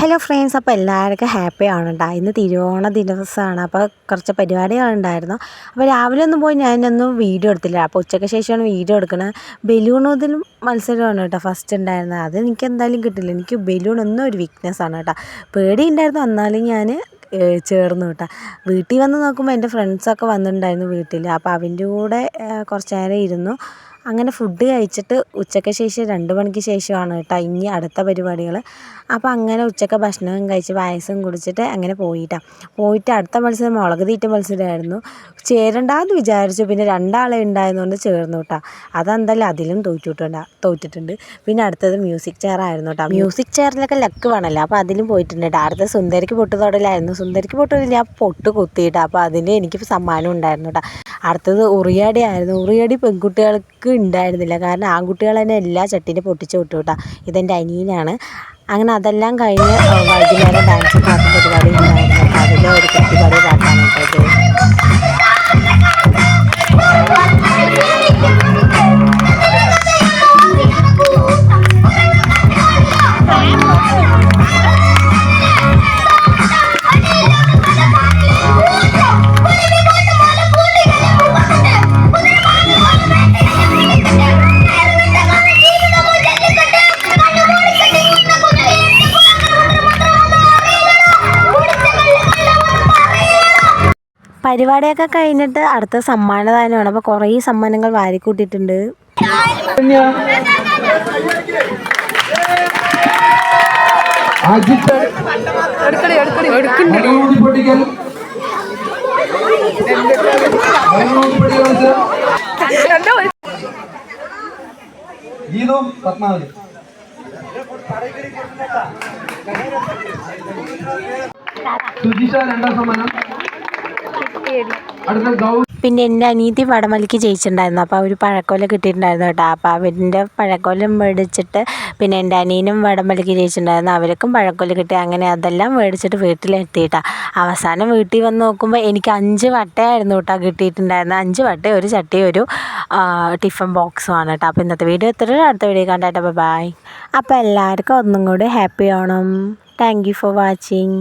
Hello friends, അപ്പോൾ എല്ലാവർക്കും happy ആണ് കേട്ടോ. ഇന്ന് തിരുവോണ ദിവസമാണ്. അപ്പോൾ കുറച്ച് പരിപാടികളുണ്ടായിരുന്നു. അപ്പോൾ രാവിലെ ഒന്നും പോയി ഞാനൊന്നും വീഡിയോ എടുത്തില്ല. അപ്പോൾ ഉച്ചയ്ക്ക് ശേഷമാണ് വീഡിയോ എടുക്കുന്നത്. ബലൂൺ ഊതലും മത്സരമാണ് കേട്ടോ ഫസ്റ്റ് ഉണ്ടായിരുന്നത്. അത് എനിക്ക് എന്തായാലും കിട്ടില്ല. എനിക്ക് ബലൂൺ ഒന്നും ഒരു വീക്ക്നെസ്സാണ് കേട്ടോ. പേടിയുണ്ടായിരുന്നു, എന്നാലും ഞാൻ ചേർന്നു കേട്ടോ. വീട്ടിൽ വന്ന് നോക്കുമ്പോൾ എൻ്റെ ഫ്രണ്ട്സൊക്കെ വന്നിട്ടുണ്ടായിരുന്നു വീട്ടിൽ. അപ്പോൾ അവൻ്റെ കൂടെ കുറച്ച് നേരം ഇരുന്നു. അങ്ങനെ ഫുഡ് കഴിച്ചിട്ട് ഉച്ചയ്ക്ക് ശേഷം 2 മണിക്ക് ശേഷമാണ് കേട്ടോ ഇനി അടുത്ത പരിപാടികൾ. അപ്പോൾ അങ്ങനെ ഉച്ചയ്ക്ക് ഭക്ഷണം കഴിച്ച് പായസം കുടിച്ചിട്ട് അങ്ങനെ പോയിട്ട് അടുത്ത മത്സരം മുളക് തീറ്റ മത്സരമായിരുന്നു. ചേരണ്ടാന്ന് വിചാരിച്ചു, പിന്നെ 2 ആളെ ഉണ്ടായതുകൊണ്ട് ചേർന്നു കേട്ടോ. അതെന്തായാലും അതിലും തോറ്റിട്ടുണ്ട്. പിന്നെ അടുത്തത് മ്യൂസിക് ചെയർ ആയിരുന്നു കേട്ടോ. മ്യൂസിക് ചെയറിലൊക്കെ ലക്ക് വേണമല്ലോ, അപ്പോൾ അതിലും പോയിട്ടുണ്ട് കേട്ടോ. അടുത്ത സുന്ദരിക്ക് പൊട്ട് തൊടലായിരുന്നു. സുന്ദരിക്ക് പൊട്ടില്ല, ഞാൻ പൊട്ട് കുത്തിയിട്ടാണ്. അപ്പോൾ അതിന് എനിക്ക് സമ്മാനം ഉണ്ടായിരുന്നു കേട്ടോ. അടുത്തത് ഉറിയാടി ആയിരുന്നു. ഉറിയാടി പെൺകുട്ടികൾക്ക് ഉണ്ടായിരുന്നില്ല, കാരണം ആൺകുട്ടികൾ തന്നെ എല്ലാ ചട്ടീനെ പൊട്ടിച്ച് വിട്ടു കേട്ടോ. ഇതെൻ്റെ അനിയനാണ്. അങ്ങനെ അതെല്ലാം കഴിഞ്ഞ് വൈകുന്നേരം ഡാൻസ് പാട്ട് പരിപാടി ഉണ്ടായിരുന്നു കേട്ടോ. അതിൻ്റെ ഒരു കുട്ടിപാടി പാട്ടാണ് കേട്ടോ ഇത്. പരിപാടിയൊക്കെ കഴിഞ്ഞിട്ട് അടുത്ത സമ്മാനദാനമാണ്. അപ്പോൾ കുറേ സമ്മാനങ്ങൾ വാരിക്കൂട്ടിയിട്ടുണ്ട്. പിന്നെ എൻ്റെ അനിയത്തി വടംവലിക്ക് ജയിച്ചിട്ടുണ്ടായിരുന്നു. അപ്പോൾ ഒരു പഴക്കോല കിട്ടിയിട്ടുണ്ടായിരുന്നു കേട്ടോ. അപ്പോൾ അവൻ്റെ പഴക്കോലം മേടിച്ചിട്ട് പിന്നെ എൻ്റെ അനിയനും വടംവലിക്ക് ജയിച്ചിട്ടുണ്ടായിരുന്നു. അവർക്കും പഴക്കോല കിട്ടി. അങ്ങനെ അതെല്ലാം മേടിച്ചിട്ട് വീട്ടിലെത്തിയിട്ടാണ്. അവസാനം വീട്ടിൽ വന്ന് നോക്കുമ്പോൾ എനിക്ക് 5 വട്ടയായിരുന്നു കേട്ടോ കിട്ടിയിട്ടുണ്ടായിരുന്നു. 5 വട്ട, ഒരു ചട്ടി, ഒരു ടിഫിൻ ബോക്സുമാണ് കേട്ടോ. അപ്പോൾ ഇന്നത്തെ വീഡിയോ എത്തിയിട്ട് അടുത്ത വീഡിയോ കണ്ടായിട്ട് ബൈ. അപ്പോൾ എല്ലാവർക്കും ഒന്നും കൂടി happy Onam. Thank you for watching.